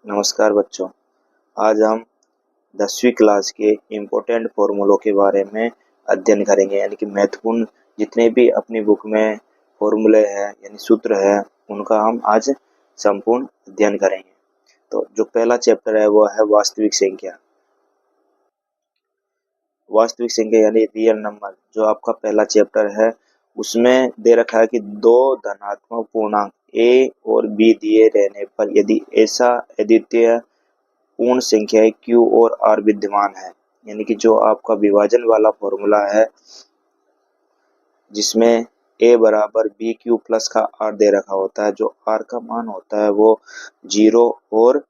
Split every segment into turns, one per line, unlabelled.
नमस्कार बच्चों। आज हम 10वीं क्लास के इम्पोर्टेंट फॉर्मूलों के बारे में अध्ययन करेंगे, यानी कि महत्वपूर्ण जितने भी अपनी बुक में फॉर्मूले हैं यानी सूत्र है उनका हम आज संपूर्ण अध्ययन करेंगे। तो जो पहला चैप्टर है वो है वास्तविक संख्या। वास्तविक संख्या यानी रियल नंबर जो आपका पहला चैप्टर है, उसमें दे रखा है कि दो धनात्मक पूर्णांक ए और बी दिए रहने पर यदि ऐसा अद्वितीय पूर्ण संख्याएं Q और R विद्यमान है, यानी कि जो आपका विभाजन वाला फॉर्मूला है जिसमें A बराबर बी क्यू प्लस का R दे रखा होता है, जो R का मान होता है वो 0 और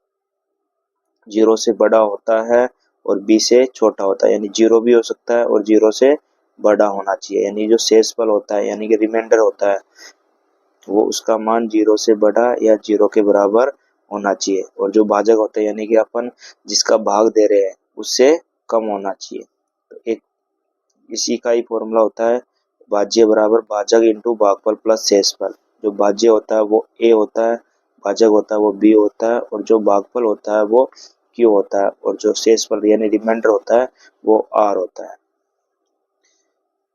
0 से बड़ा होता है और B से छोटा होता है, यानी 0 भी हो सकता है और 0 से बड़ा होना चाहिए। यानी जो शेषफल होता है यानी कि रिमाइंडर होता है वो उसका मान 0 से बड़ा या 0 के बराबर होना चाहिए, और जो भाजक होता है यानी कि अपन जिसका भाग दे रहे हैं उससे कम होना चाहिए। तो एक इसी का ही फॉर्मूला होता है भाज्य बराबर भाजक इंटू भागफल प्लस शेषफल। जो भाज्य होता है वो ए होता है, भाजक होता है वो बी होता है, और जो भागफल होता है वो क्यू होता है, और जो शेषफल यानी रिमाइंडर होता है वो आर होता है।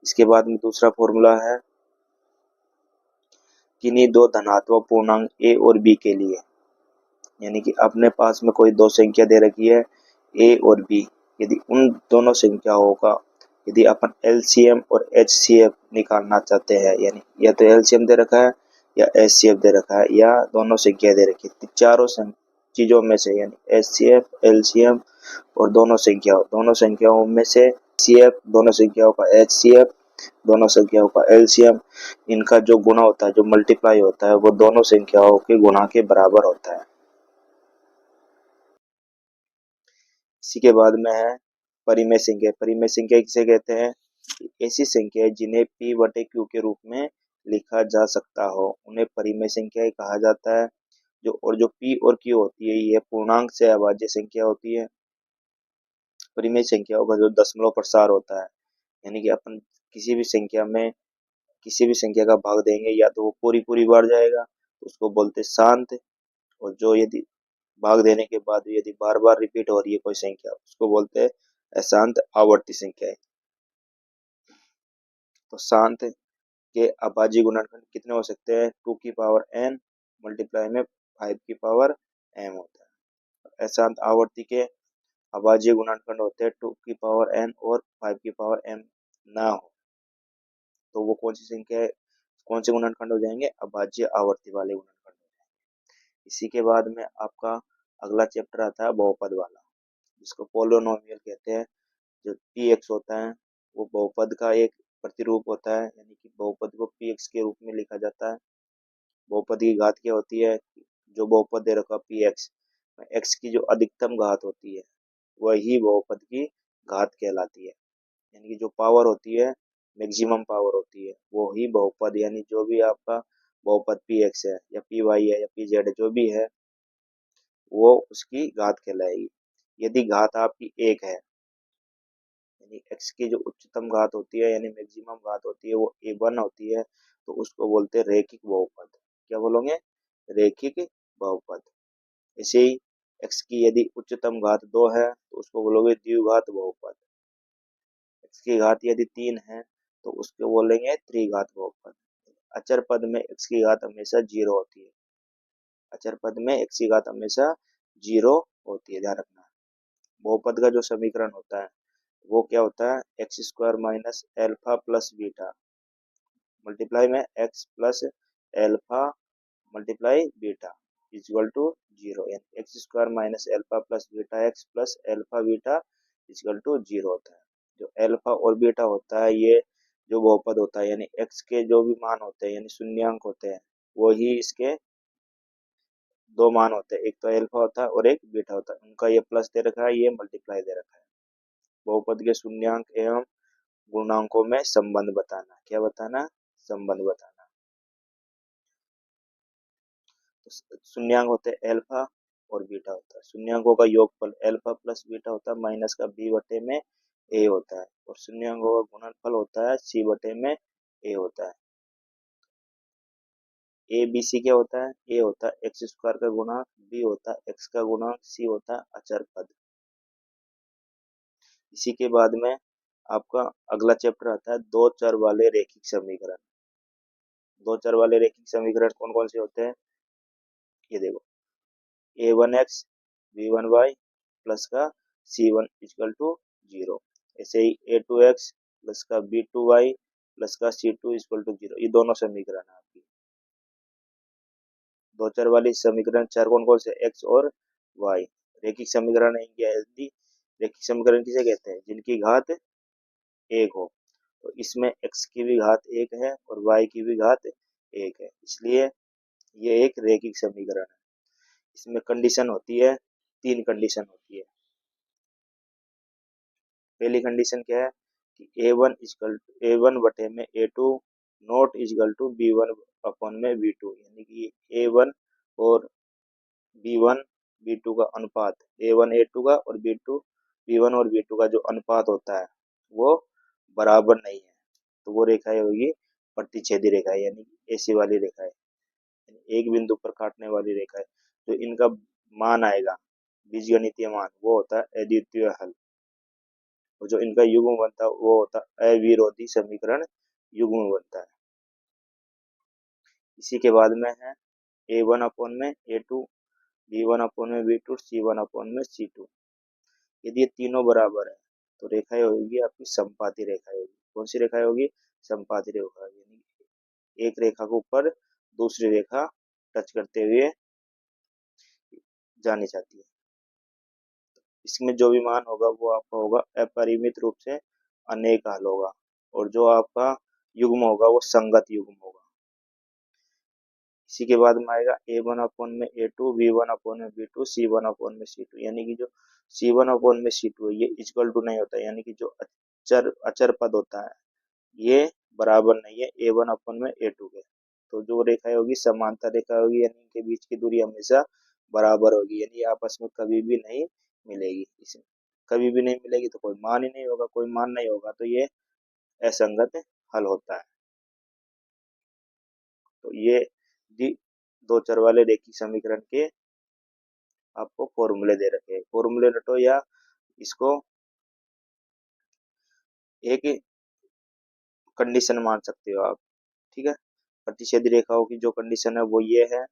इसके बाद में दूसरा फॉर्मूला है किन्हीं दो धनात्मक पूर्णांक ए और बी के लिए, यानी कि अपने पास में कोई दो संख्या दे रखी है ए और बी, यदि उन दोनों संख्याओं का यदि अपन एलसीएम और एचसीएफ निकालना चाहते हैं, यानी या तो एलसीएम दे रखा है या एचसीएफ दे रखा है या दोनों संख्या दे रखी है, तो चारों चीजों में से यानी एचसीएफ एलसीएम और दोनों संख्याओं में से सीएफ, दोनों संख्याओं का एचसीएफ, दोनों संख्याओं का एलसीएम, इनका जो गुणा होता है जो मल्टीप्लाई होता है वो दोनों संख्याओं के गुणा के बराबर होता है। इसी के बाद में है परिमेय संख्या। परिमेय संख्या किसे कहते हैं? ऐसी संख्या जिन्हें p बटे q के रूप में लिखा जा सकता हो उन्हें परिमेय संख्या कहा जाता है। जो p और q होती है ये पूर्णांक से अभाज्य संख्या होती है। परिमेय संख्याओं का जो दशमलव प्रसार होता है, यानी कि अपन किसी भी संख्या में किसी भी संख्या का भाग देंगे या तो वो पूरी पूरी बार जाएगा तो उसको बोलते हैं शांत, और जो यदि भाग देने के बाद यदि बार बार रिपीट हो रही है कोई संख्या उसको बोलते हैं अशांत आवर्ती संख्या। तो शांत के अभाज्य गुणनखंड कितने हो सकते हैं? 2 की पावर n मल्टीप्लाई में 5 की पावर m होता है। अशांत आवर्ती के अभाज्य गुणनखंड होते हैं 2 की पावर n और 5 की पावर m ना हो तो वो कौन सी संख्या है, कौन से गुणनखंड हो जाएंगे? अभाज्य आवर्ती वाले गुणनखंड हो जाएंगे। इसी के बाद में आपका अगला चैप्टर आता है बहुपद वाला, जिसको पोलिनोमियल कहते हैं। जो px होता है वो बहुपद का एक प्रतिरूप होता है, यानी कि बहुपद को px के रूप में लिखा जाता है। बहुपद की घात क्या होती है? जो बहुपद दे रखा px में x की जो अधिकतम घात होती है वही बहुपद की घात कहलाती है, यानी कि जो पावर होती है मैक्सिमम पावर होती है वो ही बहुपद, यानी जो भी आपका बहुपद px है या py है या pz है जो भी है वो उसकी घात कहलाएगी। यदि घात आपकी एक है यानी x की जो उच्चतम घात होती है यानी मैक्सिमम घात होती है वो a1 होती है तो उसको बोलते हैं रैखिक बहुपद। क्या बोलोगे? रैखिक बहुपद। ऐसे ही x की यदि उच्चतम घात 2 है तो उसको बोलोगे द्विघात बहुपद। x की घात यदि 3 है तो उसको बोलेंगे त्रिघात बहुपद। अचर पद में x की घात हमेशा 0 होती है। अचर पद में x की घात हमेशा 0 होती है, ध्यान रखना। बहुपद का जो समीकरण होता है वो क्या होता है? X square minus alpha plus beta multiply में x plus alpha multiply beta equal to 0, यानी x square minus alpha plus beta x plus alpha beta equal to 0 होता है। जो एल्फा और बीटा होता है ये जो बहुपद होता है यानी एक्स के जो भी मान होते हैं यानी शून्यांक होते हैं वो ही इसके दो मान होते हैं, एक तो एल्फा होता है और एक बीटा होता है। उनका ये प्लस दे रखा है ये मल्टीप्लाई दे रखा है। बहुपद के शून्यांक एवं गुणांकों में संबंध बताना। क्या बताना? संबंध बताना। तो शून्यांक होते हैं एल्फा और बीटा होता है। शून्यांकों का योगफल एल्फा प्लस बीटा होता है माइनस का बी बटे में ए होता है, और शून्यांकों का गुणनफल होता है सी बटे में ए होता है। ए बी सी क्या होता है, ए होता है एक्स स्क्वायर का गुणा, बी होता है एक्स का गुणा, सी होता है अचर पद। इसी के बाद में आपका अगला चैप्टर आता है दो चर वाले रैखिक समीकरण। दो चर वाले रैखिक समीकरण कौन कौन से होते हैं, ये देखो, a one x b one y plus का c one equal to zero. ऐसे ही ए टू एक्स प्लस का बी टू वाई प्लस का c two equal to zero. ये दोनों समीकरण है आपकी। दो चर वाली समीकरण चर कौन कौन से, एक्स और वाई। रैखिक समीकरण है इनकी, यदि रैखिक समीकरण किसे कहते हैं, जिनकी घात एक हो। तो इसमें एक्स की भी घात एक है और वाई की भी घात एक है, इसलिए ये एक रैखिक समीकरण है। इसमें कंडीशन होती है, तीन कंडीशन होती है। पहली कंडीशन क्या है कि a one equal a one बटे में ए two not equal to B one upon में बी टू, यानी कि ए वन और बी वन बी टू का अनुपात, ए वन ए टू का और बी वन और बी टू का जो अनुपात होता है वो बराबर नहीं है। तो वो रेखा होगी प्रतिच्छेदी रेखा है, यानी ऐसी वाली रेखा है, यानी एक बिंदु पर काटने वाली रेखा है। तो इनका मान आएगा, बीजगणितीय मान, वो होता है अद्वितीय हल। और जो इनका युग्म बनता है वो होता है अविरोधी समीकरण युग्म बनता है। इसी के बाद में है ए वन अपॉन में ए टू, बी वन अपॉन में B two, C one upon में सी टू। यदि ये तीनों बराबर है तो रेखाएं होगी आपकी समपाती रेखाएं होगी। कौन सी रेखाएं होगी, समपाती रेखा, यानी एक रेखा के ऊपर दूसरी रेखा टच करते हुए जानी चाहती है। इसमें जो भी मान होगा वो आपका होगा अपरिमित रूप से अनेक हल होगा, और जो आपका युग्म होगा वो संगत युग्म होगा। इसी के बाद में आएगा ए वन अपॉन में ए टू, बी वन अपॉन में B two, C one upon में सी टू, यानी कि जो सी वन अपॉन में सी टू है ये इक्वल टू नहीं होता, यानी कि जो अचर अचर पद होता है ये बराबर नहीं है ए वन अपॉन में ए टू के। तो जो रेखा होगी समांतर रेखा होगी, यानी इनके बीच की दूरी हमेशा बराबर होगी, यानी आपस में कभी भी नहीं मिलेगी। इसमें कभी भी नहीं मिलेगी तो कोई मान ही नहीं होगा, कोई मान नहीं होगा तो ये असंगत हल होता है। तो ये दो चर वाले रेखीय समीकरण के आपको फॉर्मूले दे रखे हैं। फॉर्मूले रटो या इसको एक कंडीशन मान सकते हो आप, ठीक है। प्रतिच्छेदी रेखाओं की जो कंडीशन है वो ये है,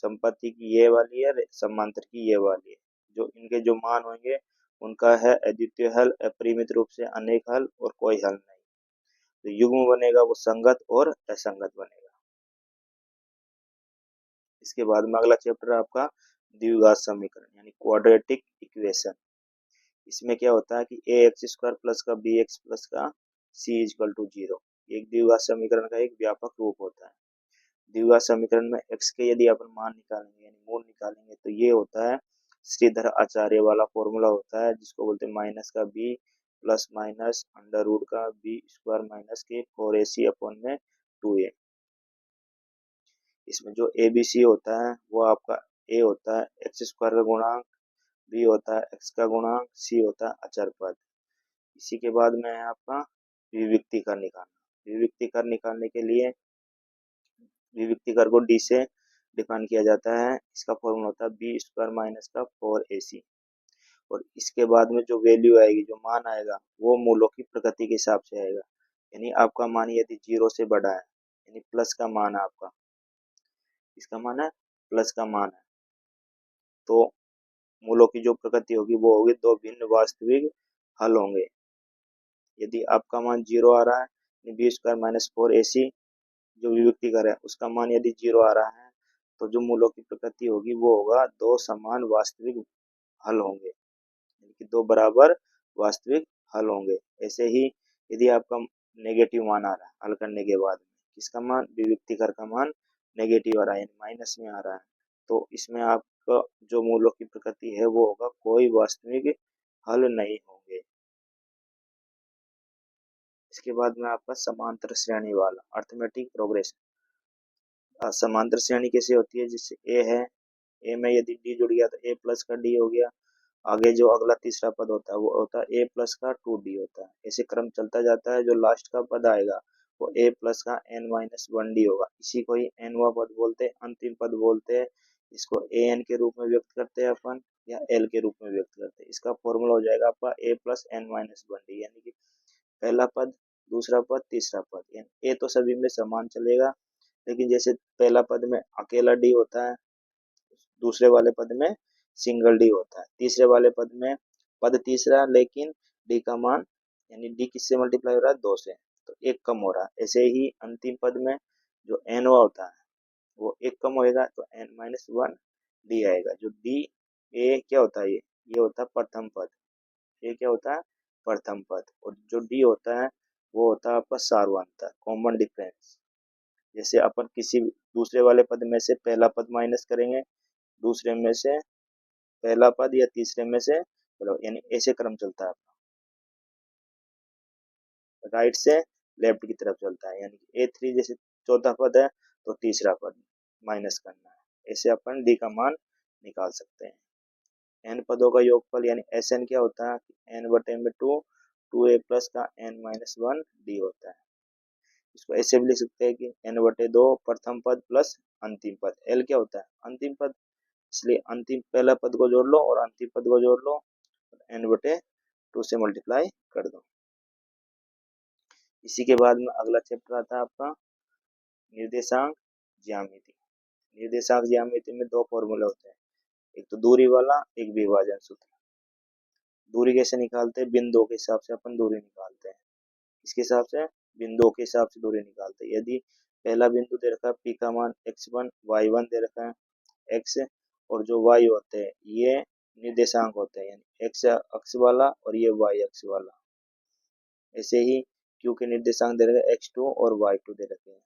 संपत्ति की ये वाली है, समांतर की ये वाली है। जो इनके जो मान होंगे उनका है अद्वितीय हल, अपरिमित रूप से अनेक हल और कोई हल नहीं। तो युग्म बनेगा वो संगत और असंगत बनेगा। इसके बाद में अगला चैप्टर है आपका द्विघात समीकरण यानी क्वाड्रेटिक इक्वेशन। इसमें क्या होता है कि ए एक्स स्क्वायर प्लस का बी एक्स प्लस का सी इक्वल टू जीरो एक द्विघात समीकरण का एक व्यापक रूप होता है। द्विघात समीकरण में एक्स के यदि अपन मान निकालेंगे यानी मूल निकालेंगे तो ये होता है श्रीधर आचार्य वाला फॉर्मूला होता है, जिसको बोलते हैं माइनस का B plus minus under root का बी स्क्वायर माइनस के फोर ए सी अपॉन में टू ए। इसमें जो ए बी सी होता है वो आपका ए होता है एक्स स्क्वायर का गुणांक, बी होता है एक्स का गुणांक, सी होता है अचर पद। इसी के बाद में है आपका विविक्तीकर निकालना। विविक्तीकर निकालने के लिए विविक्तीकर को डी से डिफाइन किया जाता है। इसका फॉर्मूला होता है बी स्क्वायर माइनस का फोर ए सी। और इसके बाद में जो वैल्यू आएगी, जो मान आएगा वो मूलों की प्रकृति के हिसाब से आएगा। यानी आपका मान यदि जीरो से बड़ा है यानी प्लस का मान है आपका, इसका मान है प्लस का मान है, तो मूलों की जो प्रकृति होगी वो होगी दो भिन्न वास्तविक हल होंगे। यदि आपका मान जीरो आ रहा है, B square minus four A सी जो विभक्तिकर है उसका मान यदि जीरो आ रहा है तो जो मूलों की प्रकृति होगी वो होगा दो समान वास्तविक हल होंगे, यानी कि दो बराबर वास्तविक हल होंगे। ऐसे ही यदि आपका नेगेटिव मान आ रहा है हल करने के बाद में, किसका मान, विभक्तिकर का मान नेगेटिव आ रहा है यानी माइनस में आ रहा है, तो इसमें आपका जो मूलों की प्रकृति है वो होगा कोई वास्तविक हल नहीं होंगे। इसके बाद में आपका समांतर श्रेणी वाला अर्थमेटिक प्रोग्रेशन। समांतर श्रेणी कैसे होती है, जिससे ए है, ए में यदि डी जुड़ गया तो ए प्लस का डी हो गया, आगे जो अगला तीसरा पद होता है वो होता है ए प्लस का टू डी होता है। ऐसे क्रम चलता जाता है, जो लास्ट का पद आएगा वो a प्लस का n-1d होगा। इसी को ही nवा पद बोलते हैं, अंतिम पद बोलते हैं। इसको an के रूप में व्यक्त करते हैं अपन, या l के रूप में व्यक्त करते हैं। इसका फॉर्मूला हो जाएगा आपका a प्लस n-1d, यानी कि पहला पद, दूसरा पद, तीसरा पद। यानी a तो सभी में समान चलेगा, लेकिन जैसे पहला पद में अकेला d होता है, दूसरे वाले पद में सिंगल डी होता है, तीसरे वाले पद में पद तीसरा, लेकिन डी का मान, यानी डी किससे मल्टीप्लाई हो रहा है, 2 से, तो एक कम हो रहा है। ऐसे ही अंतिम पद में जो एनवा होता है वो एक कम होएगा, तो n-1 डी आएगा। जो डी ए क्या होता है, ये होता है प्रथम पद, ये क्या होता है, प्रथम पद। और जो डी होता है वो होता है आपका सार्वंतर, कॉमन डिफरेंस। जैसे अपन किसी दूसरे वाले पद में से पहला पद माइनस करेंगे, दूसरे में से पहला पद, या तीसरे में से, चलो यानी ऐसे क्रम चलता है, राइट से लेफ्ट की तरफ चलता है। यानी A3 जैसे चौथा पद है तो तीसरा पद माइनस करना है। ऐसे अपन डी का मान निकाल सकते हैं। n पदों का योगफल यानी Sn क्या होता है, n/2, 2a प्लस का n-1d होता है। इसको ऐसे भी लिख सकते हैं कि n/2 प्रथम पद प्लस अंतिम पद। l क्या होता है, अंतिम पद, इसलिए अंतिम पहला पद को जोड़ लो और अंतिम पद को जोड़ लो, n/2 से मल्टीप्लाई कर दो। इसी के बाद में अगला चैप्टर आता है आपका निर्देशांक ज्यामिति। निर्देशांक ज्यामिति में दो फॉर्मूले होते हैं, एक तो दूरी वाला, एक विभाजन सूत्र। दूरी कैसे निकालते हैं, बिंदुओं के हिसाब से अपन दूरी निकालते हैं। इसके हिसाब से बिंदुओं के हिसाब से दूरी निकालते हैं। यदि पहला बिंदु दे रखा है पी का मान x1, y1 दे रखा है x, और जो y होते हैं ये निर्देशांक होते हैं, यानी x अक्ष वाला और ये y अक्ष वाला। ऐसे ही q के निर्देशांक दे रखे x2 और y2 दे रखे हैं।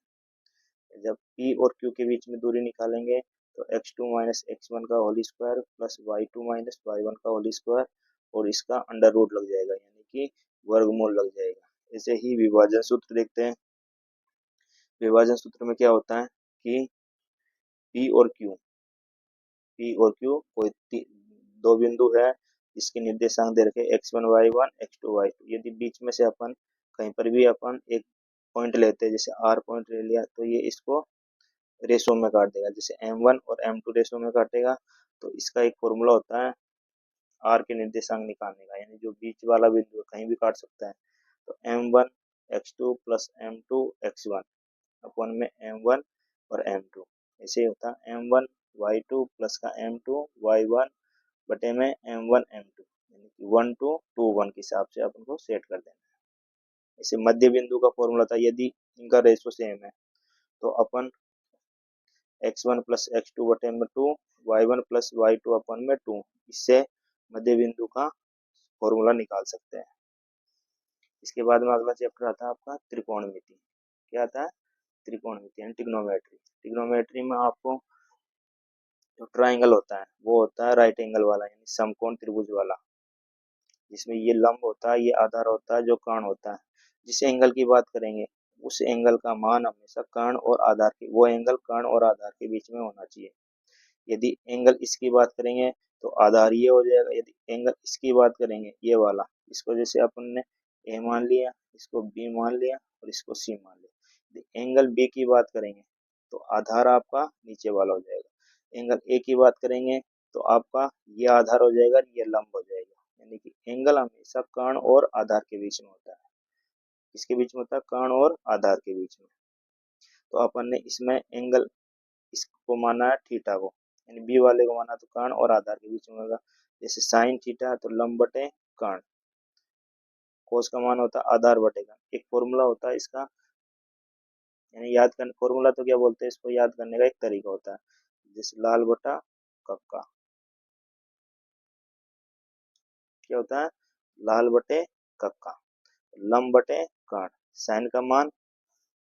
जब p और q के बीच में दूरी निकालेंगे तो x2 माइनस x1 का whole square plus y2 minus y1 का होल स्क्वायर, और इसका अंडर रूट लग जाएगा, यानी कि वर्गमूल लग जाएगा। ऐसे ही विभाजन सूत्र देखते हैं। विभाजन सूत्र में क्या होता है कि p और q कोई दो बिंदु है, इसके निर्देशांक दे रखे x1 y1 x2 y2। यदि बीच में से अपन कहीं पर भी अपन एक पॉइंट लेते हैं, जैसे r पॉइंट ले लिया, तो ये इसको रेशो में काट देगा, जैसे m1 और m2 रेशो में काटेगा। तो इसका एक फॉर्मूला होता है r के निर्देशांक निकालने का, यानी जो बीच वाला बिंदु कहीं भी काट सकता है। तो m1 x2 plus m2 x1 अपन में m1 और m2। ऐसे ही होता है m1 y2 प्लस का m2 y1 बटे में m1 m2, यानी कि 1 to 2 1 के हिसाब से अपन को सेट कर देना है। ऐसे मध्य बिंदु का फॉर्मूला था, यदि इनका रेशो सेम है तो अपन x1 प्लस x2 बटे में 2, y1 प्लस y2 अपन में 2, इससे मध्य बिंदु का फॉर्मूला निकाल सकते हैं। इसके बाद में अगला चैप्टर आता है आपका त्रिकोणमिति। क्या आता है, त्रिकोणमिति यानी ट्रिग्नोमेट्री। ट्रिग्नोमेट्री में आपको जो ट्राइंगल होता है वो होता है राइट एंगल वाला, यानी समकोण त्रिभुज वाला, जिसमें ये लंब होता है, ये आधार होता है, जो कर्ण होता है। जिस एंगल की बात करेंगे उस एंगल का मान हमेशा कर्ण और आधार के, वो एंगल कर्ण और आधार के बीच में होना चाहिए। यदि एंगल इसकी बात करेंगे तो आधार ये हो जाएगा। यदि एंगल इसकी बात करेंगे ये वाला, इसको जैसे अपन ने ए मान लिया, इसको बी मान लिया और इसको सी मान लिया। यदि एंगल बी की बात करेंगे तो आधार आपका नीचे वाला हो जाएगा। एंगल ए की बात करेंगे तो आपका ये आधार हो जाएगा, ये लंब हो जाएगा। यानी कि एंगल हमेशा कर्ण और आधार के बीच में होता है। इसके बीच में होता है कर्ण और आधार के बीच में। तो अपन ने इसमें एंगल इसको माना है थीटा को, यानी बी वाले को माना तो कर्ण और आधार के बीच में होगा। जैसे साइन थीटा तो लंब बटे कर्ण, कोस का मान होता है आधार बटे कर्ण। एक फॉर्मूला होता है इसका, यानी याद करने, फॉर्मूला तो क्या बोलते हैं, इसको याद करने का एक तरीका होता है, जैसे लाल बटा कक्का। क्या होता है, लाल बटे कक्का, लंब बटे कर्ण। साइन का मान,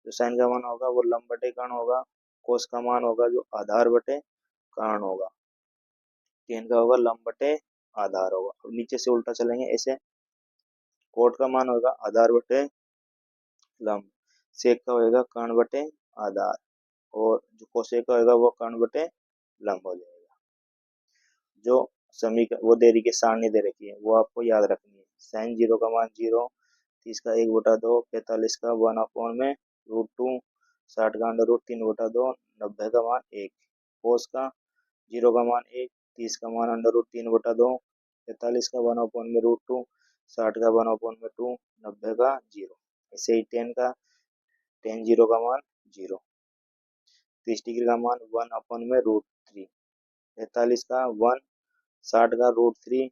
जो साइन का मान होगा वो लंब बटे कर्ण होगा। कोस का मान होगा जो आधार बटे कर्ण होगा। टेन का होगा लंब बटे आधार होगा। अब नीचे से उल्टा चलेंगे ऐसे, कोट का मान होगा आधार बटे लंब, सेक का होगा कर्ण बटे आधार, और जो कोसेक का होगा वो कर्ण बटे लंब हो जाएगा। जो समीकरण वो दे रही है, सारणी दे रखी है, वो आपको याद रखनी है। साइन 0 का मान 0, 30 का 1/2, 45 का 1/में √2, 60 का अंडर रूट 3/2, 90 का मान 1, कोस का 0 का मान 1, 30 का मान अंडर रूट 3/2, 45 का 1/√2, 60 का 1/2, 90 का 0। ऐसे ही 10 का 10 0 का मान 0, 30 डिग्री का मान 1/√3, 45 का 1, 60 का √3,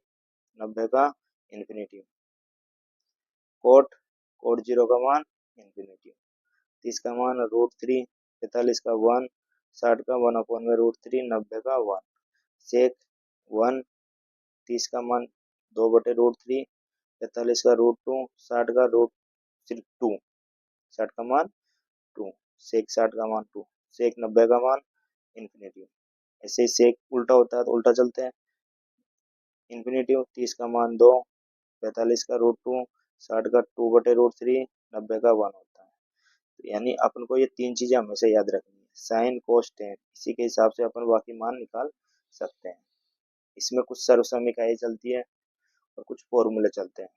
90 का इन्फिनिटी। कोट कोट 0 का मान इन्फिनिटी, 30 का मान √3, 45 का 1, 60 का 1/√3, 90 का 1। सेक 1, 30 का मान 2/√3, 45 का √2, 60 का √2, 60 का मान 2, सेक 60 का मान 2, सेक 90 का मान इन्फिनिटी। ऐसे ही सेक उल्टा होता है तो उल्टा चलते हैं। इन्फिनिटी 30 का मान 2, 45 का √2, 60 का 2/√3, 90 का 1 होता है। तो यानी अपन को ये तीन चीजें हमेशा याद रखनी है, साइन कोस टेन, इसी के हिसाब से अपन बाकी मान निकाल सकते हैं। इसमें कुछ सर्वसमीकाएं चलती है और कुछ फॉर्मूले चलते हैं।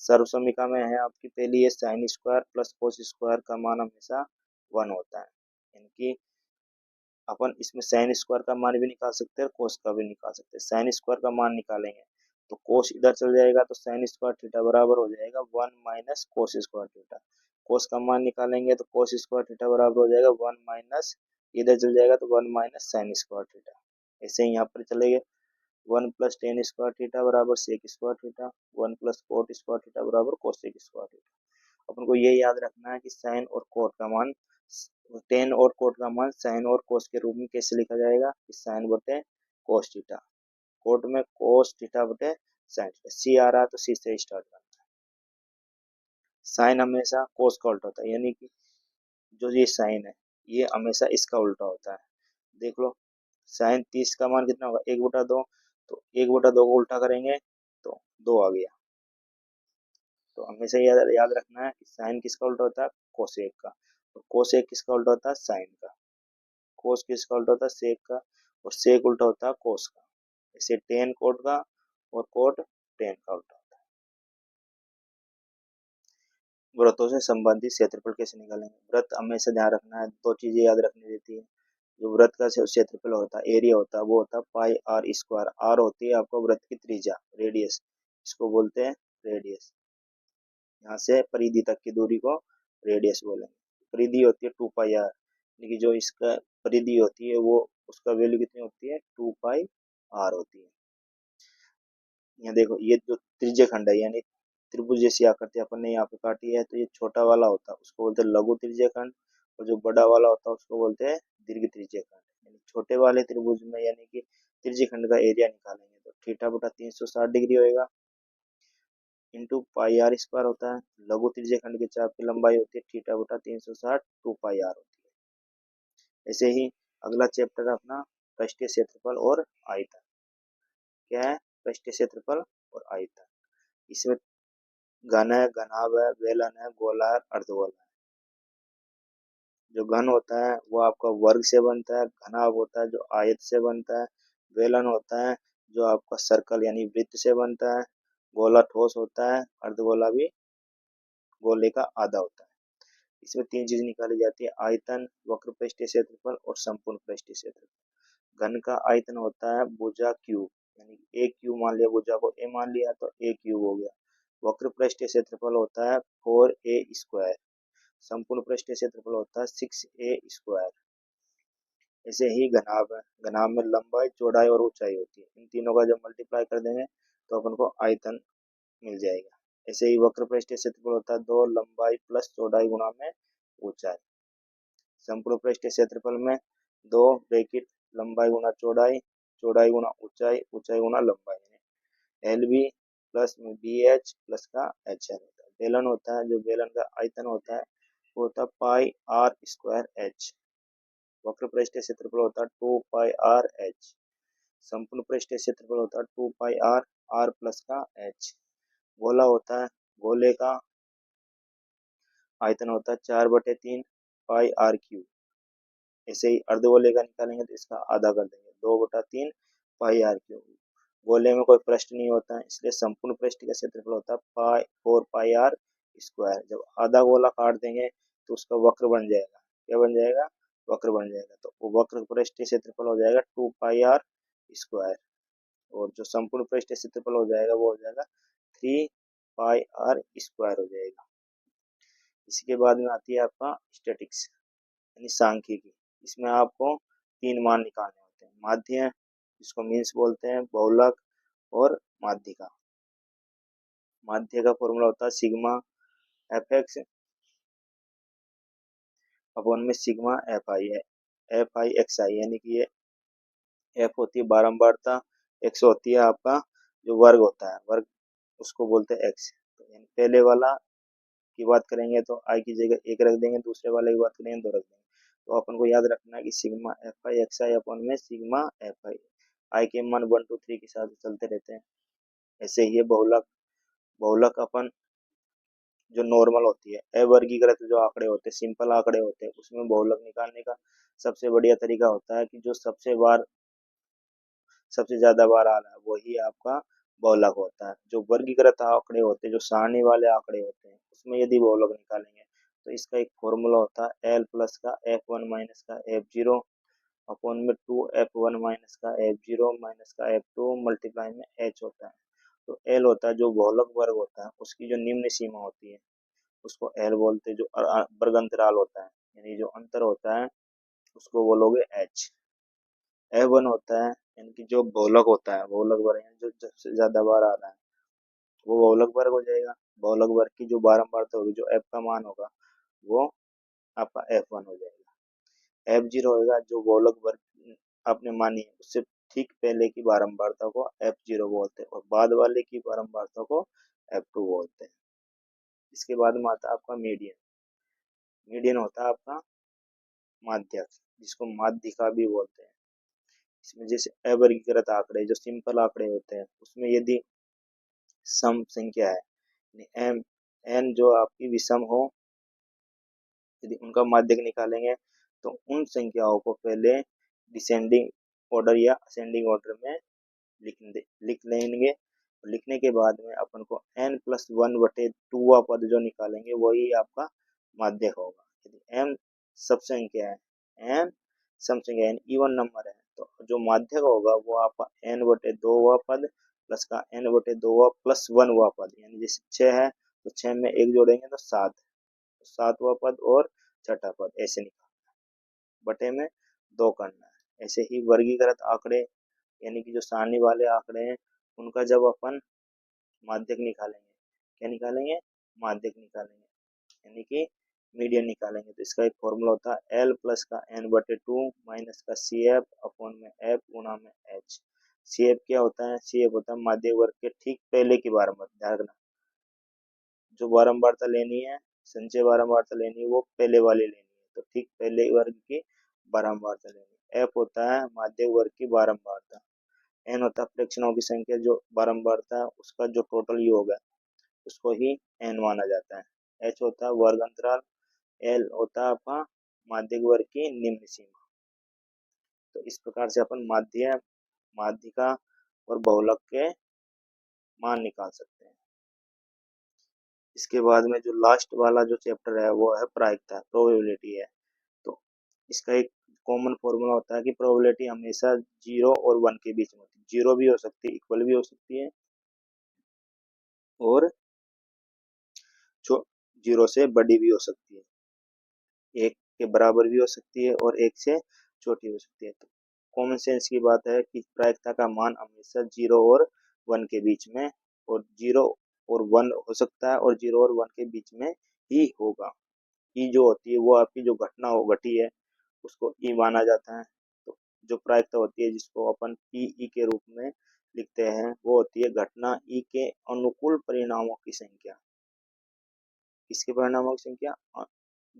सर्वसमीका में है आपकी पहली है sine square plus cos square का मान हमेशा 1 होता है। इनकी अपन इसमें साइन स्क्वायर का मान भी निकाल सकते हैं और कोस का भी निकाल सकते हैं। साइन स्क्वायर का मान निकालेंगे तो कोस इधर चल जाएगा तो साइन स्क्वायर थीटा बराबर हो जाएगा 1 माइनस कोस स्क्वायर थीटा। कोस का मान निकालेंगे तो कोस स्क्वायर थीटा बराबर हो जाएगा 1 माइनस, इधर चल जाएगा तो 1 माइनस साइन स्क्वायर थीटा। ऐसे ही यहाँ पर चलेंगे 1 प्लस टेन स्क्वायर थीटा बराबर sec square theta, 1 plus cot square theta बराबर कोसेक स्क्वायर थीटा। अपन को ये याद रखना है कि साइन और कोट का मान, टेन और कोट का मान साइन और कोस के रूप में कैसे लिखा जाएगा, साइन बटे कोस थीटा, कोट में कोस थीटा बटे साइन थीटा। सी आ रहा है तो सी से स्टार्ट करना है। साइन हमेशा कोस का उल्टा होता है, यानी कि जो ये साइन है ये हमेशा इसका उल्टा होता है। देख लो साइन 30 का मान कितना होगा 1/2, तो 1/2 को उल्टा करेंगे तो 2 आ गया। तो हमेशा याद रखना है कि साइन किसका उल्टा होता है, कोसेक का, और कोसेक किसका उल्टा होता है, साइन का। कोस किसका उल्टा होता है, सेक का, और सेक उल्टा होता है कोस का। इसे टेन कोट का और कोट टेन का उल्टा होता है। वृत्तों से संबंधित क्षेत्रफल कैसे निकालेंगे। वृत्त हमेशा ध्यान रखना है, दो चीजें याद रखनी रहती है। जो वृत्त का क्षेत्रफल होता है, एरिया होता है, वो होता है पाई आर स्क्वायर। आर होती है आपको वृत्त की त्रिज्या, रेडियस, इसको बोलते हैं रेडियस। यहाँ से परिधि तक की दूरी को रेडियस बोलेंगे। परिधि होती है 2 पाई आर, लेकिन जो इसका परिधि होती है वो उसका वैल्यू कितनी होती है 2 पाई आर होती है। यहाँ देखो ये जो त्रिज्य खंड है यानी त्रिभुज जैसी आकृति अपन ने यहाँ पे काटी है, तो ये छोटा वाला होता है उसको बोलते हैं लघु त्रिज्य खंड, और जो बड़ा वाला होता है उसको बोलते हैं दीर्घ त्रिज्य खंड। यानी छोटे वाले त्रिभुज में यानी कि त्रिज्य खंड का एरिया निकालेंगे तो थीटा बटा 360 डिग्री होएगा, इंटू पाई आर स्क्वायर होता है। लघु त्रिज्य खंड के चाप की लंबाई होती है थीटा बटा 360, 2 पाई आर होती है। ऐसे ही अगला चैप्टर अपना पृष्ठीय क्षेत्रफल और आयतन। क्या है, पृष्ठीय क्षेत्रफल और आयतन। इसमें घन है, घनाभ है, बेलन है, गोला है, अर्धगोला है। जो घन होता है वो आपका वर्ग से बनता है, घनाभ होता है जो आयत से बनता है, बेलन होता है जो आपका सर्कल यानी वृत्त से बनता है, गोला ठोस होता है, अर्धगोला भी गोले का आधा होता है। इसमें तीन चीज निकाली जाती है, आयतन, वक्र पृष्ठीय क्षेत्रफल और संपूर्ण पृष्ठीय क्षेत्रफल। घन का आयतन होता है भुजा क्यूब, यानी एक क्यूब मान लिया, भुजा को ए मान लिया तो ए क्यूब हो गया। वक्र पृष्ठीय क्षेत्रफल होता है 4a², संपूर्ण पृष्ठीय क्षेत्रफल होता है 6a²। ऐसे ही घनाभ है, घनाभ में लंबाई, चौड़ाई और ऊंचाई होती है, इन तीनों का जब मल्टीप्लाई कर देंगे तो अपन को आयतन मिल जाएगा। ऐसे ही वक्र पृष्ठीय क्षेत्रफल होता है 2 लंबाई प्लस चौड़ाई गुणा में ऊंचाई। संपूर्ण पृष्ठीय क्षेत्रफल में 2 ब्रैकेट लंबाई गुणा चौड़ाई, चौड़ाई गुणा ऊंचाई, ऊंचाई गुणा लंबाई, एल बी प्लस में बी एच प्लस का एच एल होता है। बेलन होता है, जो बेलन का आयतन होता है वो होता है पाई आर स्क्वायर एच। वक्र पृष्ठीय क्षेत्रफल होता है 2 पाई आर एच। संपूर्ण पृष्ठीय क्षेत्रफल होता है 2 पाई आर, आर प्लस का एच। गोला होता है, गोले का आयतन होता है 4/3 पाई आर क्यूब। ऐसे ही अर्धगोले का निकालेंगे तो इसका आधा कर देंगे, 2/3 पाई आर क्यूब। गोले में कोई पृष्ठ नहीं होता है, इसलिए संपूर्ण पृष्ठ का क्षेत्रफल होता है 4 पाई आर स्क्वायर। जब आधा गोला काट देंगे तो उसका वक्र बन जाएगा, क्या बन जाएगा, वक्र बन जाएगा। तो वो वक्र पृष्ठीय क्षेत्रफल हो जाएगा 2 पाई आर स्क्वायर, और जो संपूर्ण पृष्ठीय क्षेत्रफल हो जाएगा वो हो जाएगा 3 पाई आर स्क्वायर हो जाएगा। इसके बाद में आती है आपका स्टैटिक्स यानी सांख्यिकी। इसमें आपको 3 मान निकालने होते हैं, माध्य जिसको मीन्स बोलते हैं, बहुलक और माध्यिका। माध्य का फॉर्मूला होता है सिग्मा एफ एक्स अपॉन में सिग्मा एफ आई है, एफ आई एक्स आई, यानी कि ये एफ होती है बारंबारता, एक्स होती है आपका जो वर्ग होता है, वर्ग उसको बोलते हैं एक्स। तो यानी पहले वाला की बात करेंगे तो आई की जगह 1 रख देंगे, दूसरे वाले की बात करेंगे 2 रख देंगे। तो अपन को याद रखना है कि sigma F I x I upon में सिग्मा एफ आई, आई के मान 1 2 3 के साथ चलते रहते हैं। ऐसे ही है बहुलक, बहुलक अपन जो नॉर्मल होती है, अवर्गीकृत जो आंकड़े होते हैं, सिंपल आंकड़े होते हैं, उसमें बहुलक निकालने का सबसे बढ़िया तरीका होता है कि जो सबसे ज्यादा बार आ रहा है वही आपका बहुलक होता है। जो वर्गीकृत आंकड़े होते हैं, जो सारणी वाले आंकड़े होते हैं, उसमें यदि बहुलक निकालेंगे तो इसका एक फॉर्मूला होता है एल प्लस का एफ वन माइनस का एफ जीरो अपॉन में 2 F1 माइनस का F0 माइनस का F2 मल्टीप्लाई में H होता है। तो L होता है जो बहुलक वर्ग होता है, उसकी जो निम्न सीमा होती है उसको L बोलते हैं। जो वर्ग अंतराल होता है यानी जो अंतर होता है उसको बोलोगे H। F1 होता है यानी कि जो बहुलक होता है, बहुलक वर्ग यानी जो सबसे ज्यादा बार आ रहा है वो बहुलक वर्ग हो जाएगा। बहुलक वर्ग की जो बारंबारता होगी, जो F का मान होगा वो आपका F1 हो जाएगा। F0 होगा जो बहुलक वर्ग आपने मानी है उससे ठीक पहले की बारंबारता को F0 बोलते हैं, और बाद वाले की बारंबारता को F2 बोलते हैं। इसके बाद में आता है आपका मीडियन। मीडियन होता है आपका माध्यक, जिसको माध्यिका भी बोलते हैं। इसमें जैसे अवर्गीकृत आंकड़े, जो सिंपल आंकड़े होते हैं, उसमें यदि सम संख्या है, एम एन जो आपकी विषम हो, यदि उनका माध्यक निकालेंगे तो उन संख्याओं को पहले डिसेंडिंग ऑर्डर या असेंडिंग ऑर्डर में लिख लेंगे। लिखने के बाद में अपन को n+1/2 पद जो निकालेंगे वही आपका माध्यक होगा। यदि m सब संख्या है, n सम संख्या यानी इवन नंबर है, तो जो माध्यक होगा वो आपका n/2 पद प्लस का n/2 प्लस 1 पद, यानी जैसे 6 है तो 6 में 1 जोड़ेंगे तो 7, 7वां पद और छठा पद ऐसे निकालना है, बटे में 2 करना है। ऐसे ही वर्गीकृत आंकड़े यानी कि जो सारणी वाले आंकड़े हैं उनका जब अपन माध्यक निकालेंगे, क्या निकालेंगे, माध्यक निकालेंगे यानी कि मीडियन निकालेंगे, तो इसका एक फॉर्मूला होता है एल प्लस का n/2 माइनस का सी एफ अपॉन में एफ गुना में एच। सी एफ क्या होता है, सी एफ होता है माध्यक वर्ग के ठीक पहले की बारंबारता। ध्यान रखना जो बारंबारता लेनी है, संचय बारंबारता लेनी है वो पहले वाली लेनी है, तो ठीक पहले वर्ग की बारंबारता लेनी है। एफ होता है माध्यक वर्ग की बारंबारता, एन होता है फ्रैक्शनों की संख्या जो बारंबारता है उसका जो टोटल योग है उसको ही एन माना जाता है। एच होता है वर्ग अंतराल, एल होता है आपका माध्यक वर्ग की निम्न सीमा। तो इस प्रकार से अपन माध्य, माध्यिका और बहुलक के मान निकाल सकते हैं। इसके बाद में जो लास्ट वाला जो चैप्टर है वो है प्रायिकता, प्रोबेबिलिटी है। तो इसका एक कॉमन फॉर्मूला होता है कि प्रोबेबिलिटी हमेशा 0 और 1 के बीच में होती है। 0 भी हो सकती है, इक्वल भी हो सकती है, और 0 से बड़ी भी हो सकती है, 1 के बराबर भी हो सकती है और 1 से छोटी हो सकती है। तो कॉमन सेंस की बात है कि प्रायिकता का मान हमेशा 0 और 1 के बीच में, और 0 और 1 हो सकता है और 0 और 1 के बीच में ही होगा। ई जो होती है वो आपकी जो घटना हो घटी है उसको ई माना जाता है। तो जो प्रायिकता होती है जिसको अपन पी ई के रूप में लिखते हैं वो होती है घटना ई के अनुकूल परिणामों की संख्या। किसके परिणामों की संख्या,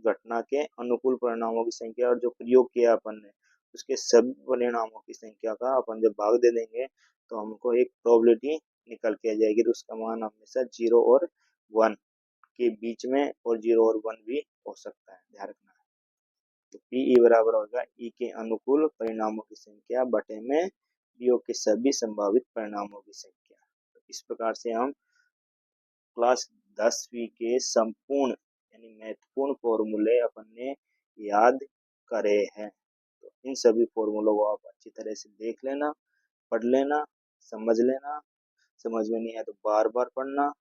घटना के अनुकूल परिणामों की संख्या, और जो प्रयोग किया अपन ने उसके सभी परिणामों की संख्या का अपन जब भाग दे देंगे तो हमको एक प्रोबेबिलिटी निकल के आ जाएगी। तो उसका मान हमेशा 0 और 1 के बीच में और 0 और 1 भी हो सकता है, ध्यान रखना है। तो पी ई बराबर होगा ई के अनुकूल परिणामों की संख्या बटे में प्रयोग के सभी संभावित परिणामों की संख्या। तो इस प्रकार से हम क्लास 10वीं के संपूर्ण यानी महत्वपूर्ण फॉर्मूले अपन ने याद करे हैं। तो इन सभी फॉर्मूलों को आप अच्छी तरह से देख लेना, पढ़ लेना, समझ लेना। समझ में नहीं आया तो बार बार पढ़ना,